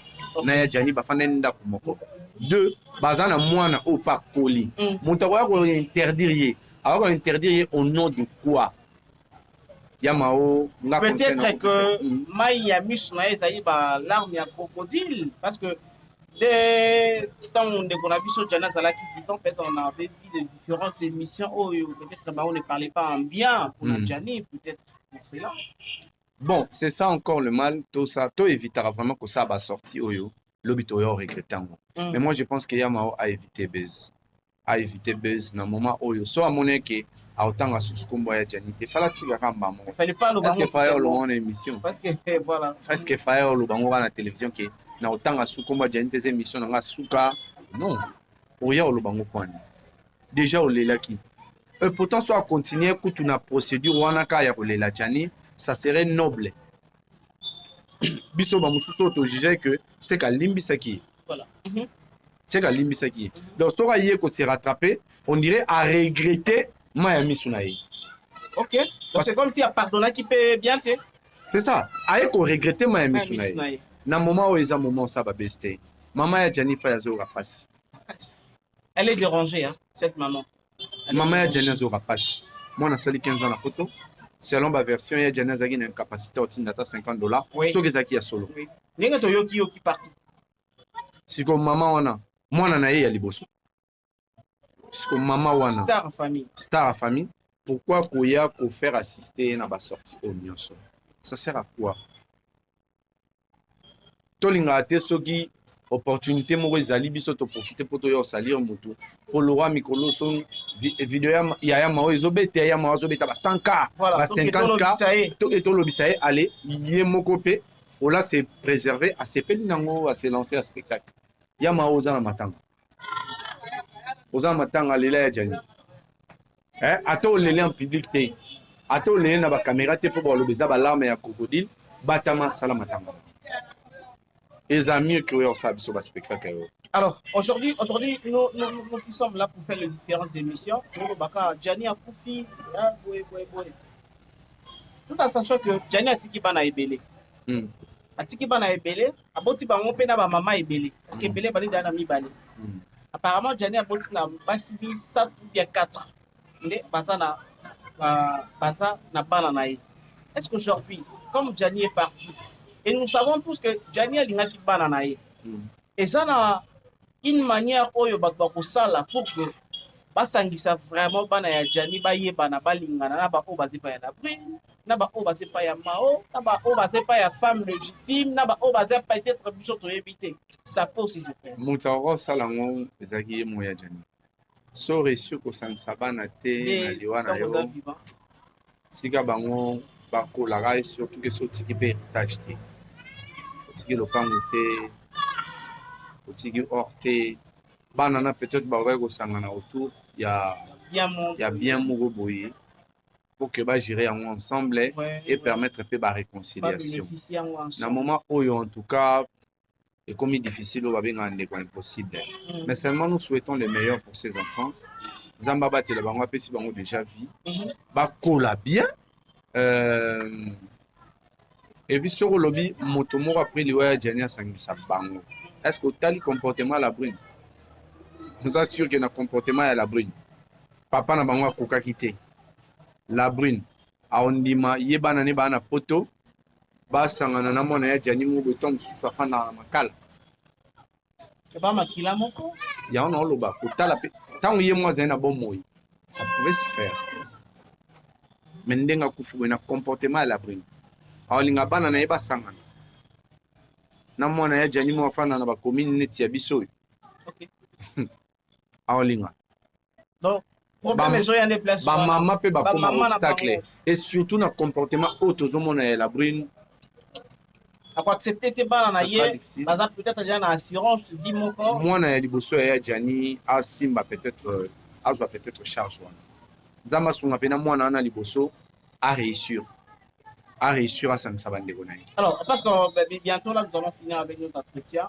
Naya Jani, bafanenda kumoko. Deux, bazana moana au pas poli. Moto va interdire, alors interdire au nom de quoi? Yamao, peut-être que Maïa Mishna ezali ba larme à crocodile parce que dès temps de qu'on a vu sur Jana Zala qui vivant, en fait, on avait vu de différentes émissions où peut-être on ne parlait pas en bien pour Jani, peut-être c'est là. Bon, c'est ça encore le mal, tout ça, tout évitera vraiment que ça va sortir Oyo, l'obitoyo regrettant. Mais moi je pense que Yamao a évité buzz. A évité buzz dans le moment Oyo. So à mon équipe, à autant à sous-combo ya Jani, il fallait que tu fallait pas le parce que fallait le monde émission. Parce que voilà. Parce que fallait le bango à la télévision qui na autant à sous-combo Jani tes émissions dans la souka. Non. Oya le bango quoi. Déjà on là qui. Pourtant soit continuer que tu na procédure wanaka ya la Jani, ça serait noble. Biso ba mususu auto juger que c'est qu'à limbisaki. Voilà. C'est qu'à limbisaki. Donc sera yé ko se rattraper, on dirait à regretter Miami Sunaï. OK. Donc c'est comme si à pardonner qui peut bien te. C'est ça. Aye ko regretter Miami Sunaï. Na moment où eza moment ça va bester. Maman ya Jennifer ya zo rapasi. Elle est dérangée hein, cette maman. Maman ya Jennifer zo rapasi. Moi na sali 15 ans na photo. Selon ma version, il y a Jana Zagi une capacité de $50. Oui. Ce qui est solo. Oui. N'est-ce que yoki partout. Si comme maman wana, moi na nae ya liboso. Si comme maman wana. Star famille. Star famille. Pourquoi koya ko faire assister na ba sortie au nyonso? Ça sert à quoi? Tolinga te soki opportunité mo ezali biso to profiter pour to yo salir mutu. Pour le roi Mikolo son vidéo ya mao ezobeta ya mao ezobeta ba 100K voilà, ba 50K to eto lobisaye aller yé moko pe ola c'est préservé à se peli nango à se lancer à spectacle ya mao za na matanga oza matanga lela ya jani ato lele en public te ato lele na ba caméra te pour ba lobeza ba larme ya crocodile batama sala matanga les amis qui ont ça sur le spectacle. Alors, aujourd'hui, nous qui sommes là pour faire les différentes émissions, Gianni a Koufi, tout en sachant que Gianni a tiki bana ebele. A tiki bana ebele, a boti ba ngompe na ba mama ebele. Parce que ebele bali dana mi bale. Apparemment, Gianni a boti na basi 7 ou bien 4. Mais basa na bana na ye. Est-ce qu'aujourd'hui, comme Gianni est parti, et nous savons tous que Gianni a l'inaki bananaye. Et ça a une manière oyo bakbako sala pour que basangisa vraiment banaya Gianni baye bana balingana na ba o basé pa ya na bruit, na ba o basé pa ya mao, na ba o basé pa ya femme légitime, na ba o basé pa être biso to éviter. Ça peut aussi se faire. Moutaro salango ezaki moya Gianni. So reçu ko sangisa bana te na liwana yo. Sika bango bakolaka surtout que so tiki pe héritage te. Otiki lopango te, otiki or te, banana peut-être baouvert au sangana autour, il y a bien moko boye pour que ba gérer ensemble et permettre peu ba réconciliation. Na moment où en tout cas est comme difficile au babenga ndeko impossible. Mais seulement nous souhaitons le meilleur pour ces enfants. Zamba batela bango apesi bango déjà vie. Ba kola bien. Et puis sur le lobby, motomo après le waya Gianni a sangisa bango. Est-ce que tu as le comportement à la brune? Nous assure que le comportement à la brune. Papa na bango koka kité. La brune a ondima yebana ne bana poto ba sangana na mona ya Gianni mo beton susa fana na makala. C'est pas makila moko? Ya on loba kotala pe. Tant yé moi zena bon moyi. Ça pouvait se faire. Mais ndenga kufu na comportement à la brune. Alinga bana na yeba sangana na mwana ya Gianni mo fana na ba commune neti ya biso. OK. Alinga donc problème zo ya déplace ba mama pe ba koma obstacle et surtout na comportement auto mona ya la brune à quoi accepter te bana na ye baza peut-être déjà na assurance vie mon corps mwana ya liboso ya Gianni a simba peut-être azwa peut-être charge wana nzamba sunga pe na mwana na liboso a réussir à s'en savoir. Alors, parce que bientôt, là, nous allons finir avec notre entretien.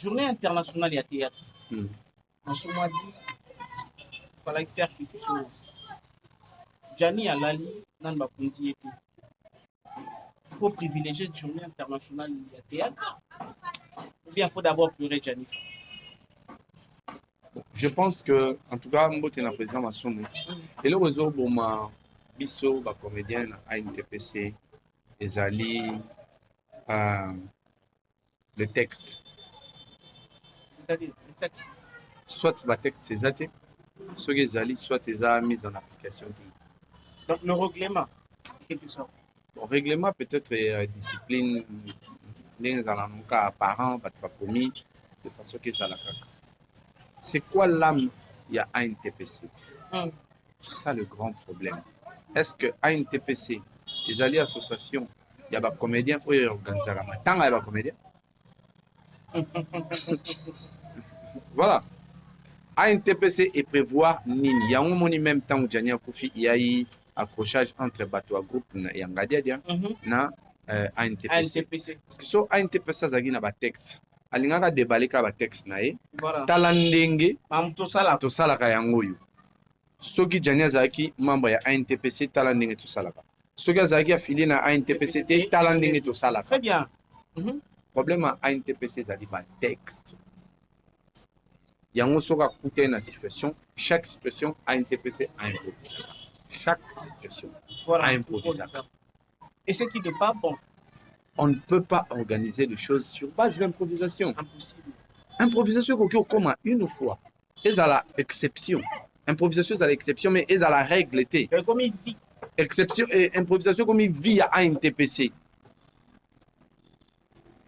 Journée internationale de théâtre. On se m'a dit qu'il fallait faire quelque chose. Gianni a Lali, nan ba kunzi et tout. Il faut privilégier la journée internationale de théâtre. Ou bien il faut d'abord pleurer Gianni. Je pense que, en tout cas, je suis président Massoumou. Et le réseau, biso bacomédien na ANTPC ezali le texte. C'est-à-dire, c'est texte. Soit batexte eza te soki ezali soit eza mise en application te. Donc, le règlement, quelque sorte. Bon, règlement peut-être discipline ndenge ezala noka parent bato bakomi de façon ke ezala kaka. C'est quoi l'âme il y a ANTPC? C'est ça le grand problème. Est-ce que ANTPC ezali association ya bacomédien oyo eorganisaka matanga ya bacomédien? Voilà. ANTPC et prévoir nini. Il y a un moment même temps où Gianni Akoufi, il y a eu accrochage entre bateau groupe et Ngadiadia na ANTPC. Parce que sur ANTPC, ça a un texte. Alingaka déballer ka texte na ye. Talandenge. To sala ka yangoyo. Soki Gianni Azaki membre ya ANTPC talandenge to sala ka. Soki Azaki affilié na ANTPC talandenge to sala ka. Très bien. Problème à ANTPC, ça dit pas texte. Il y a un soka coûté dans la situation. Chaque situation a un TPC à improviser. Chaque situation Voilà, a improviser. Et ce qui n'est pas bon. On ne peut pas organiser les choses sur base d'improvisation. Impossible. Improvisation, comme une fois. Et à la exception. Improvisation, c'est à l'exception, mais et à la règle. Comme il vit. Exception et improvisation, comme il vit à un TPC.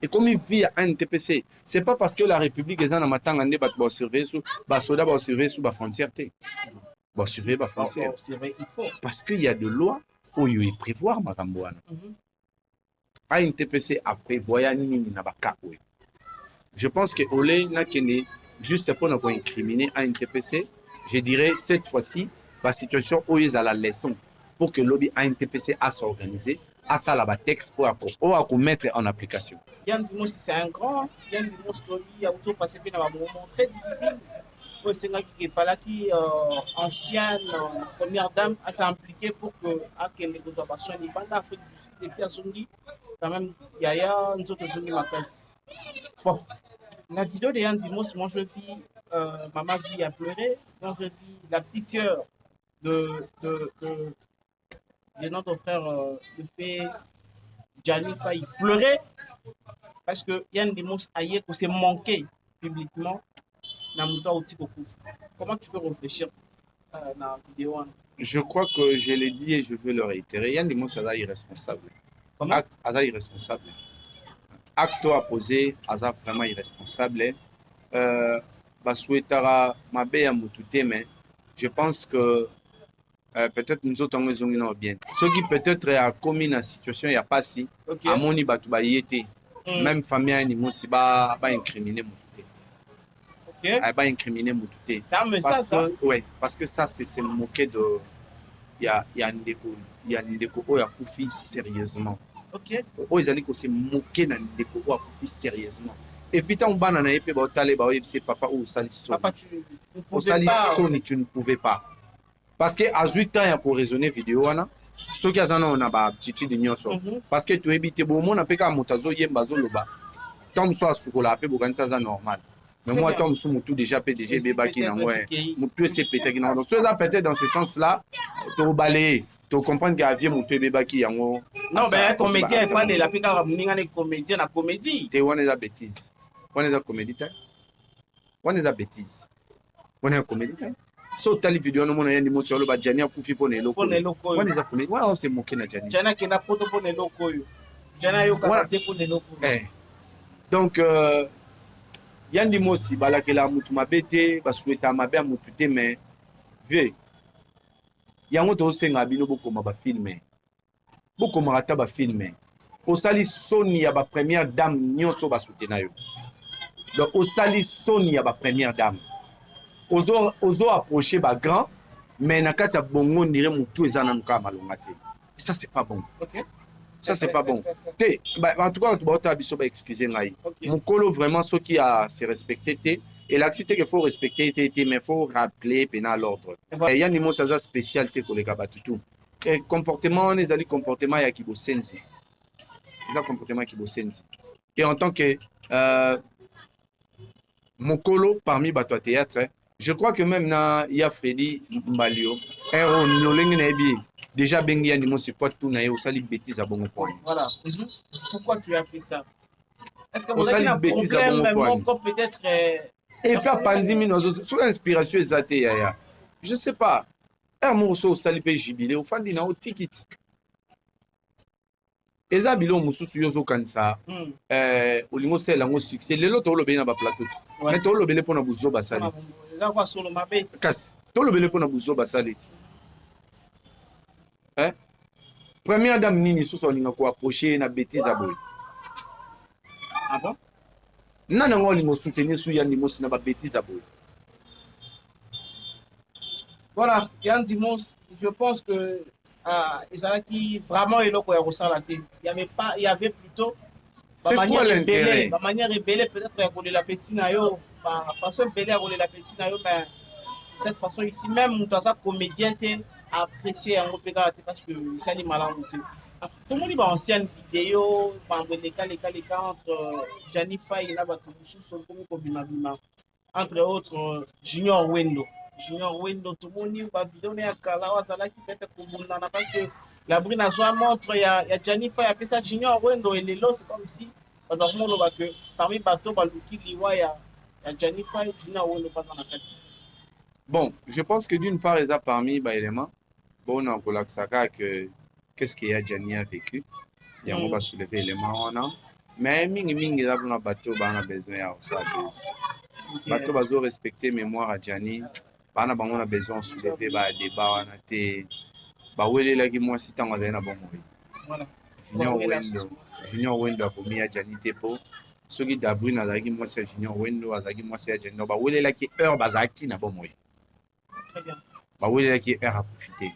Et comme il vit à un TPC, c'est pas parce que la République est en matin en débat pour surveiller sous bas soda pour surveiller sous bas frontière pour surveiller bas frontière parce qu'il y a de lois où il prévoir makamboana à un TPC à prévoir ni na baka. Je pense que Olé n'a qu'une juste pour nous incriminer à un TPC, je dirais cette fois-ci la situation où ils a la leçon pour que le lobby à un TPC a s'organiser à ça là texte pour à mettre en application. Yann Dimos, c'est un grand. Yann Dimos, il a passé un moment très difficile. C'est là qu'il fallait qu'il ancienne première dame à s'impliquer pour que à que les négociations n'y pas d'Afrique du Sud et puis à Zongi quand même il y a une autre Zongi ma presse. Bon, la vidéo de Yann Dimos, moi je vis maman vie à pleurer, moi je vis la petite sœur de notre frère le fait Gianni Faye pleurer parce que Yann Dimos aïe que c'est manqué publiquement dans mon temps au Comment tu peux réfléchir dans la vidéo? Je crois que je l'ai dit et je veux le réitérer. Yann Dimos est irresponsable. Acte est irresponsable. Acte à poser est vraiment irresponsable. Basouetara Mabé Moutouté, mais je pense que peut-être nous autres on est bien. Ceux qui peut-être a commis la situation il n'y a pas si à mon ibatu ba yété même famille animaux si ba incriminer Moutouté. Ba incriminer Moutouté. Parce que ça c'est moquer de il y a Ndeko o ya kufi sérieusement. O ils allaient que c'est moquer na Ndeko o ya kufi sérieusement. Et puis tant bana na épée ba talé ba c'est papa ou saliso. Papa tu ne pouvais pas. Parce que à 8 ans pour raisonner vidéo ana ceux qui ont na ba aptitude nyonso parce que tu habite bon mon apeka motazo yemba zo loba tom so asukola pe bokanisa za normal mais moi tom sou mutu déjà PDG bebaki na ouais mutu c'est peut-être non donc cela peut-être dans ce sens là to balayer to comprendre que avier mutu bebaki yango non ben comédien il faut la peka muninga ne comédien na comédie te wana za bêtise wana za comédie ta wana za bêtise wana comédie ta so tali vidéo no mona yandi mo sur le ba Gianni Akoufi pone loko wana za comédie wana on se moquer na Gianni Gianni kena poto pone loko yo Gianni yo ka te pone loko donc yandi mosi balakela mutu mabete basoueta mabe mutu te mais vieux yango to senga bino bokoma ba filmer bokoma ata ba filmer osali soni ya ba première dame nyonso basoutenir yo donc osali soni ya ba première dame ozo approcher ba grand mais na kati ya bongo ndire mutu eza na muka malonga te ça c'est pas bon. Ça c'est pas bon. En tout cas tu vas biso ba excuser ngai mukolo vraiment ceux qui a se respecter te et l'activité qu'il faut respecter mais faut rappeler pena l'ordre et ya nimo ça spécialité ko leka batutu et comportement les ali comportement ya kibosenzi ça comportement kibosenzi et en tant que mukolo parmi bato théâtre je crois que même na ya Freddy Mbalio héros lolenge na bi déjà bengi ya ndimo c'est quoi tout na ye osali bêtise à bongo point. Voilà. Pourquoi tu as fait ça? Est-ce que vous Osali avez un bêtise à bongo problème point. peut-être et puis apandi mino sur l'inspiration ezate yaya. Je sais pas. Un morceau osali pe jubilé ofandi na otikiti. Eza bilo mususu yo zokanisa olingo sela ngo succès lelo to lobeli na ba plateau ti mais to lobeli pona buzo basaliti eza kwa solo mabe kasi to lobeli pona buzo basaliti première dame nini susu olinga ko approcher na bêtise aboy ah bon nana ngo olingo soutenir su yandi mosi na ba bêtise aboy. Voilà, Yann Dimos, je pense que qui vraiment est là pour il y avait plutôt c'est quoi l'intérêt? Ma manière rebelle peut-être à rouler la petite nayo, ma façon rebelle à rouler la petite nayo, mais cette façon ici même dans sa comédien apprécié en opéra parce que ça les malin tout le monde va ancienne vidéo les cas entre Johnny Faye et là ba tout entre autres Junior Wendo. Junior Wendo, tout le monde va vidéo à Kalawa Zala qui peut être parce que la brune a joué montre, il y a Johnny Faye, appelé ça Junior Wendo et les lots, c'est comme ici. Normalement, que parmi bateau, il y a Johnny Faye, Junior Wendo pas dans la carte. Bon, je pense que d'une part, il y a parmi les éléments, bon, on a que qu'est-ce qu'il y a Johnny a vécu. Il y a on va soulever l'élément, mais mingi là pour un bateau, on a besoin de ça. Bateau, on va respecter mémoire à Johnny. Bana bango na besoin soulever ba débat wana te ba welela ki moi sitan wa na bongo voilà Junior Wendo akomi ya Jani te po soki dabri na zaki moi c'est Junior Wendo azaki moi c'est Jani ba welela ki heure bazaki na bongo très bien ba welela ki heure à profiter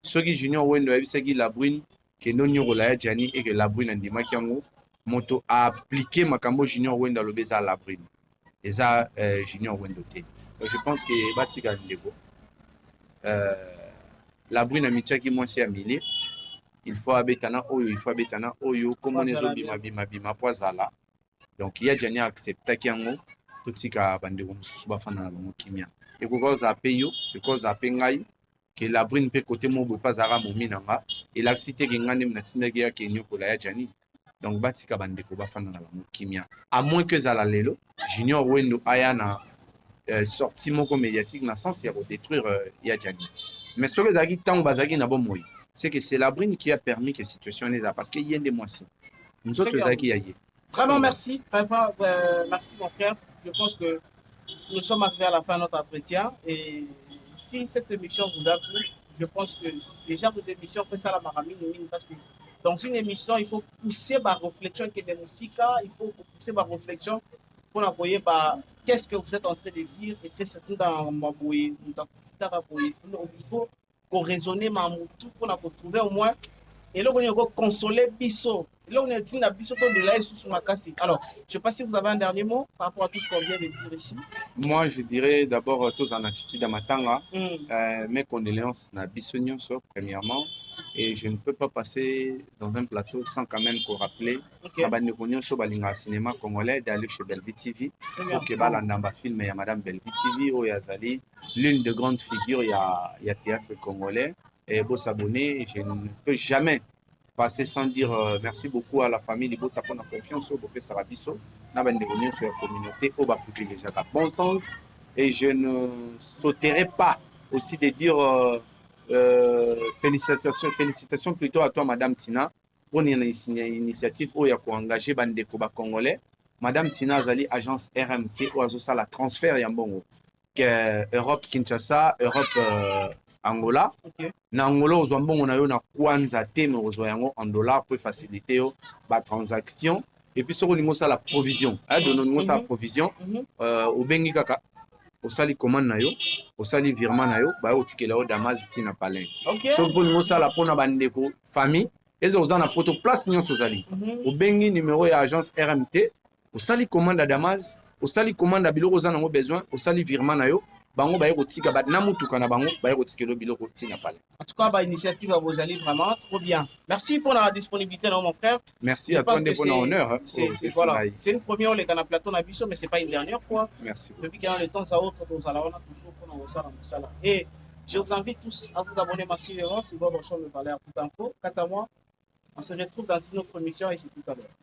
soki Junior Wendo ebisaki la brune que non nyorola ya Jani et que la brune ndima kiango moto a appliqué makambo Junior Wendo lobeza la brune eza Junior Wendo te. Je pense que Batika Ndebo, la brune amitiaki moi c'est amilé. Il faut abetana oyo, comme on est bima poisala. Donc il y a déjà accepté kiango tout ce ka bandeko mususu bafana na bango kimia. Et because a payo, because a pengai que la brune peut côté mo pas zara mo minanga et l'accident que ngane mnatinda ya kenyo ko la ya jani. Donc Batika bandeko bafana na bango kimia. À moins que zala lelo, Junior Wendo ayana sorti moko médiatique dans le sens de détruire Yadjani. Mais sur les agis tant bazagi na bon moi, c'est que c'est la brune qui a permis que la situation n'est là parce qu'il y a des mois ci. Nous autres agis aïe. Vraiment merci, vraiment merci mon frère. Je pense que nous sommes arrivés à la fin de notre entretien et si cette émission vous a plu, je pense que ces genres d'émissions fait ça la maramine parce que dans une émission il faut pousser ma réflexion qui est des musiques, il faut pousser ma réflexion pour envoyer qu'est-ce que vous êtes en train de dire et très surtout dans ma bouée, il faut qu'on raisonne tout pour trouver au moins et là on est consoler biso et là on est dit la biso de là sous ma casse. Alors je sais pas si vous avez un dernier mot par rapport à tout ce qu'on vient de dire ici. Moi je dirais d'abord tous en attitude à matanga mes condoléances na bisognon premièrement et je ne peux pas passer dans un plateau sans quand même qu'on rappeler Abandekonyo so balinga cinéma congolais d'aller chez Belvi TV pour que balanda film ya madame Belvi TV o yazali l'une des grandes figures il y a théâtre congolais et beau s'abonner je ne peux jamais passer sans dire merci beaucoup à la famille Libo tapona confiance au Bopé Sarabiso na Abandekonyo sur la communauté au ba privilégier à bon sens et je ne sauterai pas aussi de dire félicitations plutôt à toi Madame Tina pour une initiative où il y a engagé bandeko ba congolais. Madame Tina Azali agence RMT où a la transfert yambongo que Europe Kinshasa, Europe Angola. Na Angola aux mbongo na yo na kwanza te mais aux yango en dollars pour faciliter ba transaction et puis sur niveau ça la provision donne ça la provision au bengi kaka au sali commande na yo au sali virement na yo ba otikela o Damas tina palin so pour nous ça la pona bandeko famille et aux na poto place nyonso zali au bengi numéro ya agence RMT au sali commande à Damas au sali commande à biloko za nango besoin au sali virement na yo bango ba yotika ba na mutuka na bango ba yotikelo biloko tina palin. En tout cas, l'initiative à vos alliés, vraiment trop bien. Merci pour la disponibilité, mon frère. Merci à toi pour l'honneur. C'est une première, les canaux plateau na biso, mais ce n'est pas une dernière fois. Merci. Depuis qu'il y a le temps, ça autre, on a toujours pour nous ça. Et Je vous invite tous à vous abonner massivement si votre chaîne me parlait à tout info. Quant à moi, on se retrouve dans une autre émission ici tout à l'heure.